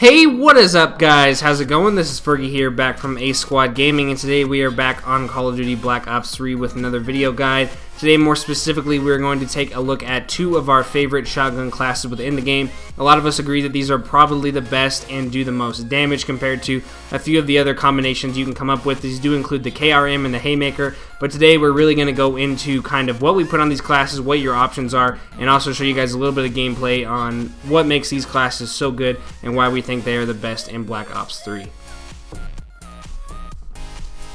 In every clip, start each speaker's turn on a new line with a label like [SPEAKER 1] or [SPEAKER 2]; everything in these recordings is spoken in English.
[SPEAKER 1] Hey, what is up, guys? How's it going? This is Furgie here, back from A Squad Gaming, and today we are back on Call of Duty Black Ops 3 with another video guide. Today, more specifically, we're going to take a look at two of our favorite shotgun classes within the game. A lot of us agree that these are probably the best and do the most damage compared to a few of the other combinations you can come up with. These do include the KRM and the Haymaker, but today we're really going to go into kind of what we put on these classes, what your options are, and also show you guys a little bit of gameplay on what makes these classes so good and why we think they are the best in Black Ops 3.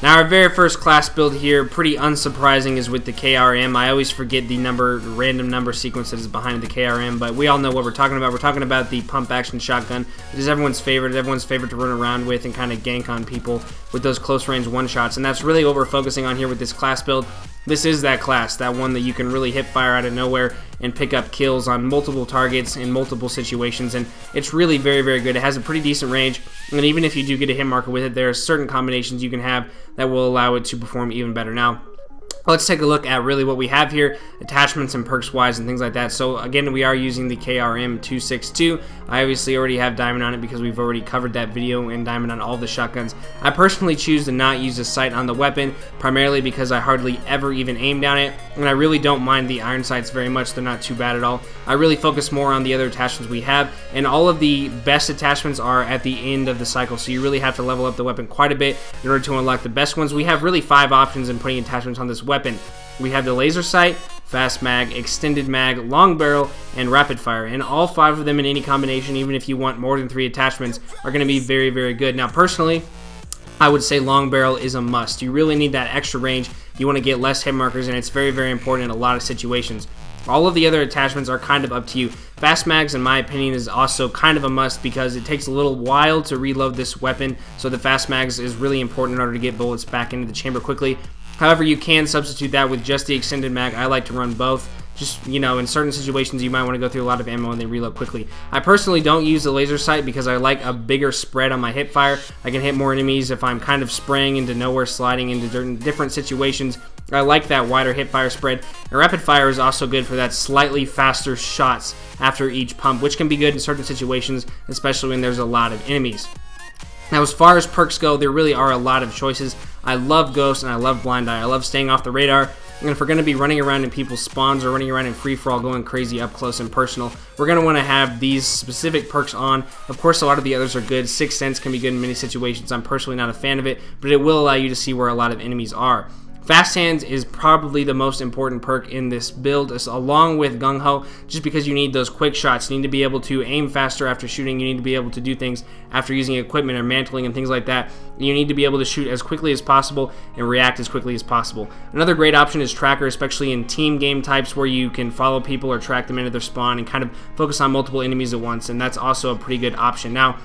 [SPEAKER 1] Now, our very first class build here, pretty unsurprising, is with the KRM. I always forget the random number sequence that is behind the KRM, but we all know what we're talking about. We're talking about the pump action shotgun, which is everyone's favorite to run around with and kind of gank on people with those close range one-shots, and that's really what we're focusing on here with this class build. This is that class, that one that you can really hip fire out of nowhere and pick up kills on multiple targets in multiple situations, and it's really very, very good. It has a pretty decent range, and even if you do get a hit marker with it, there are certain combinations you can have that will allow it to perform even better. Now, let's take a look at really what we have here, attachments and perks wise and things like that. So again, we are using the KRM 262. I obviously already have diamond on it because we've already covered that video and diamond on all the shotguns. I personally choose to not use a sight on the weapon, primarily because I hardly ever even aim down it, and I really don't mind the iron sights very much. They're not too bad at all. I really focus more on the other attachments we have, and all of the best attachments are at the end of the cycle, so you really have to level up the weapon quite a bit in order to unlock the best ones. We have really 5 options in putting attachments on this weapon. We have the laser sight, fast mag, extended mag, long barrel, and rapid fire, and all 5 of them in any combination, even if you want more than 3 attachments, are going to be very, very good. Now, personally, I would say long barrel is a must. You really need that extra range. You want to get less hit markers, and it's very, very important in a lot of situations. All of the other attachments are kind of up to you. Fast mags, in my opinion, is also kind of a must because it takes a little while to reload this weapon, so the fast mags is really important in order to get bullets back into the chamber quickly. However, you can substitute that with just the extended mag. I like to run both. Just, you know, in certain situations you might want to go through a lot of ammo and then reload quickly. I personally don't use the laser sight because I like a bigger spread on my hip fire. I can hit more enemies if I'm kind of spraying into nowhere, sliding into different situations. I like that wider hip fire spread. And rapid fire is also good for that slightly faster shots after each pump, which can be good in certain situations, especially when there's a lot of enemies. Now, as far as perks go, there really are a lot of choices. I love Ghost and I love Blind Eye. I love staying off the radar. And if we're going to be running around in people's spawns or running around in free-for-all going crazy up close and personal, we're going to want to have these specific perks on. Of course, a lot of the others are good. Sixth Sense can be good in many situations. I'm personally not a fan of it, but it will allow you to see where a lot of enemies are. Fast Hands is probably the most important perk in this build, along with Gung Ho, just because you need those quick shots. You need to be able to aim faster after shooting. You need to be able to do things after using equipment or mantling and things like that. You need to be able to shoot as quickly as possible and react as quickly as possible. Another great option is Tracker, especially in team game types where you can follow people or track them into their spawn and kind of focus on multiple enemies at once, and that's also a pretty good option. Now,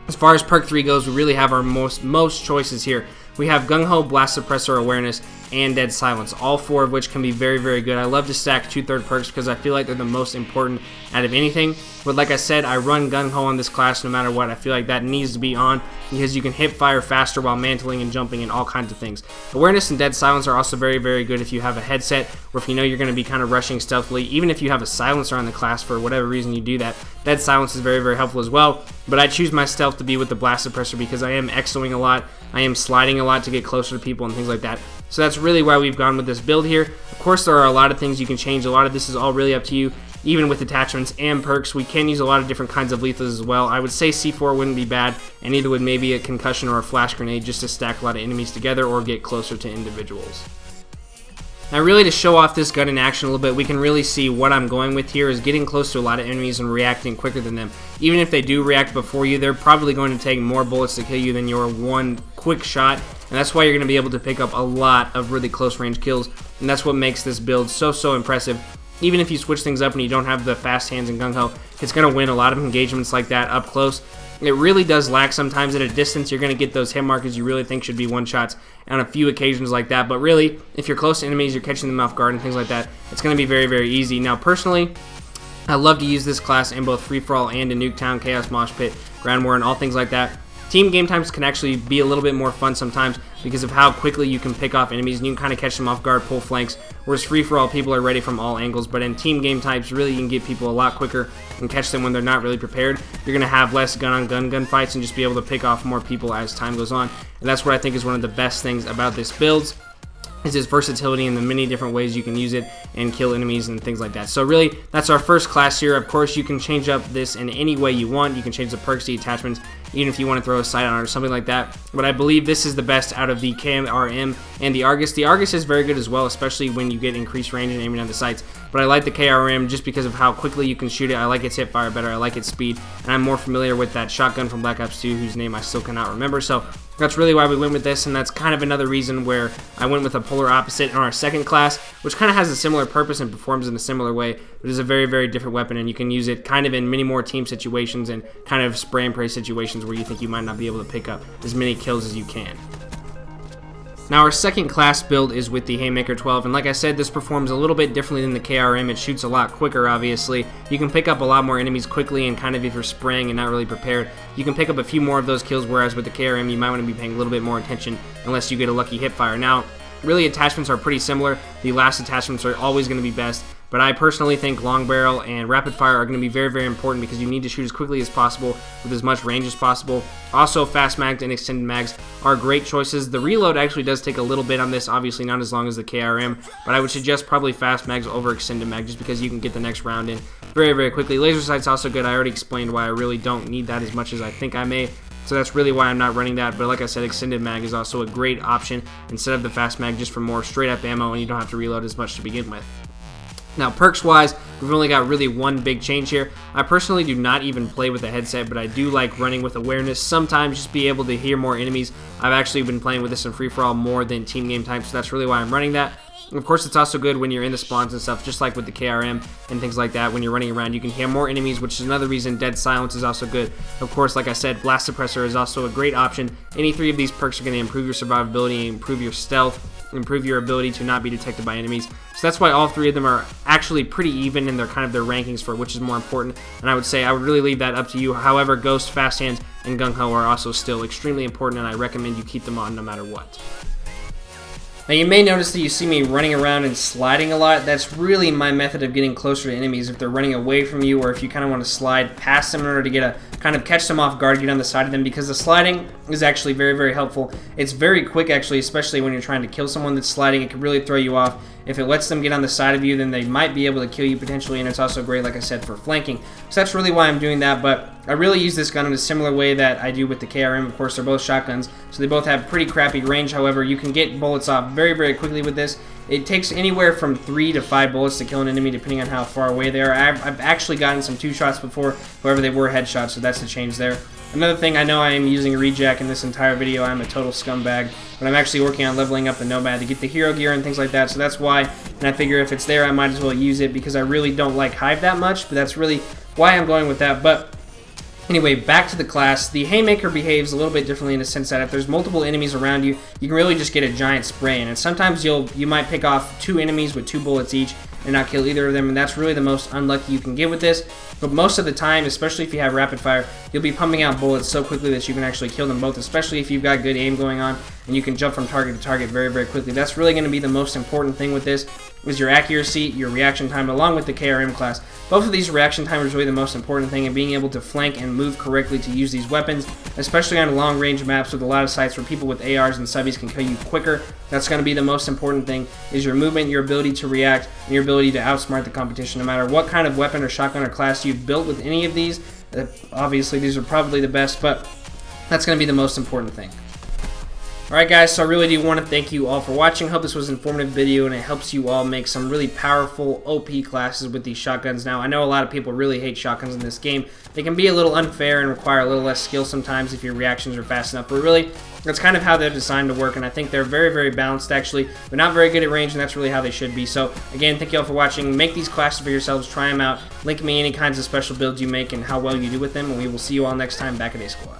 [SPEAKER 1] as far as perk 3 goes, we really have our most choices here. We have Gung Ho, Blast Suppressor Awareness, and Dead Silence, all 4 of which can be very, very good. I love to stack 2/3 perks because I feel like they're the most important out of anything. But like I said, I run Gung Ho on this class no matter what. I feel like that needs to be on because you can hip fire faster while mantling and jumping and all kinds of things. Awareness and Dead Silence are also very, very good if you have a headset or if you know you're going to be kind of rushing stealthily. Even if you have a silencer on the class for whatever reason you do that, Dead Silence is very, very helpful as well. But I choose my stealth to be with the Blast Suppressor because I am exoing a lot. I am sliding a lot to get closer to people and things like that. So that's really why we've gone with this build here. Of course, there are a lot of things you can change. A lot of this is all really up to you. Even with attachments and perks, we can use a lot of different kinds of lethals as well. I would say C4 wouldn't be bad, and neither would maybe a concussion or a flash grenade just to stack a lot of enemies together or get closer to individuals. Now, really to show off this gun in action a little bit, we can really see what I'm going with here is getting close to a lot of enemies and reacting quicker than them. Even if they do react before you, they're probably going to take more bullets to kill you than your one quick shot, and that's why you're going to be able to pick up a lot of really close range kills, and that's what makes this build so impressive. Even if you switch things up and you don't have the Fast Hands and Gung Ho, it's going to win a lot of engagements like that up close. It really does lack sometimes at a distance. You're going to get those hit markers you really think should be one-shots on a few occasions like that. But really, if you're close to enemies, you're catching them off guard and things like that, it's going to be very, very easy. Now, personally, I love to use this class in both free-for-all and in Nuketown, Chaos Mosh Pit, Ground War, and all things like that. Team game times can actually be a little bit more fun sometimes because of how quickly you can pick off enemies and you can kind of catch them off guard, pull flanks, whereas free-for-all people are ready from all angles. But in team game types, really you can get people a lot quicker and catch them when they're not really prepared. You're going to have less gun-on-gun fights and just be able to pick off more people as time goes on. And that's what I think is one of the best things about this build, is its versatility and the many different ways you can use it and kill enemies and things like that. So really, that's our first class here. Of course, you can change up this in any way you want. You can change the perks, the attachments, even if you want to throw a sight on it or something like that. But I believe this is the best out of the KRM and the Argus. The Argus is very good as well, especially when you get increased range and aiming at the sights. But I like the KRM just because of how quickly you can shoot it. I like its hip fire better. I like its speed. And I'm more familiar with that shotgun from Black Ops 2, whose name I still cannot remember. So that's really why we went with this, and that's kind of another reason where I went with a polar opposite in our second class, which kind of has a similar purpose and performs in a similar way, but is a very, very different weapon, and you can use it kind of in many more team situations and kind of spray and pray situations where you think you might not be able to pick up as many kills as you can. Now our second class build is with the Haymaker 12, and like I said, this performs a little bit differently than the KRM. It shoots a lot quicker, obviously. You can pick up a lot more enemies quickly, and kind of if you're spraying and not really prepared, you can pick up a few more of those kills, whereas with the KRM, you might want to be paying a little bit more attention unless you get a lucky hip fire. Now, really attachments are pretty similar. The last attachments are always going to be best, but I personally think long barrel and rapid fire are going to be very, very important because you need to shoot as quickly as possible with as much range as possible. Also, fast mags and extended mags are great choices. The reload actually does take a little bit on this, obviously not as long as the KRM, but I would suggest probably fast mags over extended mag just because you can get the next round in very, very quickly. Laser sight's also good. I already explained why I really don't need that as much as I think I may. So that's really why I'm not running that, but like I said, extended mag is also a great option instead of the fast mag, just for more straight up ammo and you don't have to reload as much to begin with. Now perks wise, we've only got really one big change here. I personally do not even play with a headset, but I do like running with awareness. Sometimes just be able to hear more enemies. I've actually been playing with this in free-for-all more than team game time, so that's really why I'm running that. Of course, it's also good when you're in the spawns and stuff, just like with the KRM and things like that. When you're running around, you can hear more enemies, which is another reason Dead Silence is also good. Of course, like I said, Blast Suppressor is also a great option. Any three of these perks are going to improve your survivability, improve your stealth, improve your ability to not be detected by enemies. So that's why all three of them are actually pretty even in their kind of their rankings for which is more important. And I would say I would really leave that up to you. However, Ghost, Fast Hands, and Gung Ho are also still extremely important, and I recommend you keep them on no matter what. Now you may notice that you see me running around and sliding a lot. That's really my method of getting closer to enemies. If they're running away from you, or if you kind of want to slide past them in order to get a kind of catch them off guard, get on the side of them, because the sliding is actually very, very helpful. It's very quick actually, especially when you're trying to kill someone that's sliding. It can really throw you off. If it lets them get on the side of you, then they might be able to kill you potentially, and it's also great, like I said, for flanking. So that's really why I'm doing that, but I really use this gun in a similar way that I do with the KRM. Of course, they're both shotguns, so they both have pretty crappy range. However, you can get bullets off very, very quickly with this. It takes anywhere from 3 to 5 bullets to kill an enemy, depending on how far away they are. I've actually gotten some 2 shots before, however, they were headshots, so that's the change there. Another thing, I know I am using a rejack in this entire video. I'm a total scumbag, but I'm actually working on leveling up the Nomad to get the hero gear and things like that, so that's why, and I figure if it's there, I might as well use it because I really don't like Hive that much, but that's really why I'm going with that. But anyway, back to the class. The Haymaker behaves a little bit differently in the sense that if there's multiple enemies around you, you can really just get a giant spray in, and sometimes you might pick off 2 enemies with 2 bullets each and not kill either of them, and that's really the most unlucky you can get with this. But most of the time, especially if you have rapid fire, you'll be pumping out bullets so quickly that you can actually kill them both, especially if you've got good aim going on and you can jump from target to target very, very quickly. That's really going to be the most important thing with this, is your accuracy, your reaction time, along with the KRM class. Both of these reaction time is really the most important thing, and being able to flank and move correctly to use these weapons, especially on long range maps with a lot of sites where people with ARs and subbies can kill you quicker. That's going to be the most important thing, is your movement, your ability to react, and your ability to outsmart the competition. No matter what kind of weapon or shotgun or class you've built with any of these, obviously these are probably the best, but that's going to be the most important thing. Alright guys, so I really do want to thank you all for watching. Hope this was an informative video and it helps you all make some really powerful OP classes with these shotguns. Now, I know a lot of people really hate shotguns in this game. They can be a little unfair and require a little less skill sometimes if your reactions are fast enough, but really, that's kind of how they're designed to work, and I think they're very, very balanced actually, but not very good at range, and that's really how they should be. So again, thank you all for watching. Make these classes for yourselves, try them out, link me any kinds of special builds you make and how well you do with them, and we will see you all next time back at A Squad.